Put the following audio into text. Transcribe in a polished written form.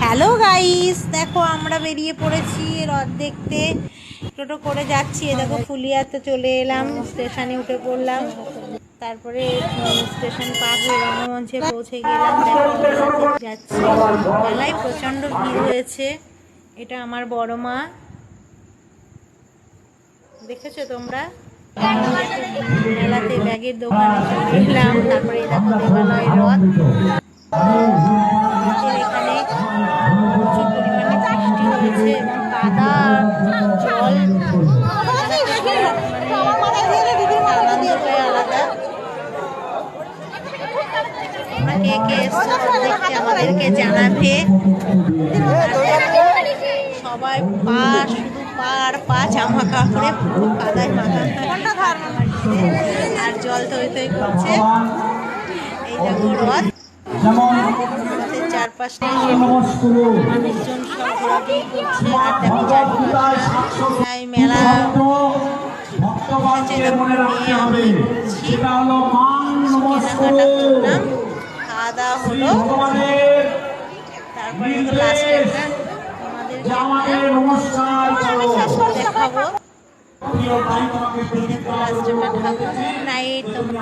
Hello guys, দেখো আমরা বেরিয়ে পড়েছি রথ দেখতে। টোটো করে যাচ্ছি। দেখো ফুলিয়াতে চলে এলাম, স্টেশনে উঠে পড়লাম। তারপরে স্টেশন পার হয়ে রঙ্গমঞ্চে পৌঁছে গেলাম। দেখো মেলাতে যাচ্ছি। মেলায় প্রচণ্ড ভিড় হয়েছে। এটা আমার বড় মা, দেখেছো তোমরা? মেলাতে ব্যাগের দোকানে চলে এলাম। তারপরে দেখো দেবালয়ের রথ। এখানে প্রচুর পরিমাণে বৃষ্টি হয়েছে এবং কাদা জল, আনন্দটাই আলাদা। তোমরা কে কে এসছো দেখতে আমাদেরকে জানাবে। সবাই শুধু পা আর পা জামা কাপড়ে পুরো কাদায় মাথা আর জল থই থই করছে। এই দেখো রথ, রথের চারপাশে মানুষজন সব ঘোরাঘুরি করছে। আর দেখো চারপাশে মেলা নিয়ে আমি ঘুরছি, কেনাকাটা করলাম, খাওয়া দাওয়া হলো। তারপরে লাস্টে দেখাবো। লাস্টে ঠাকুর নাইট।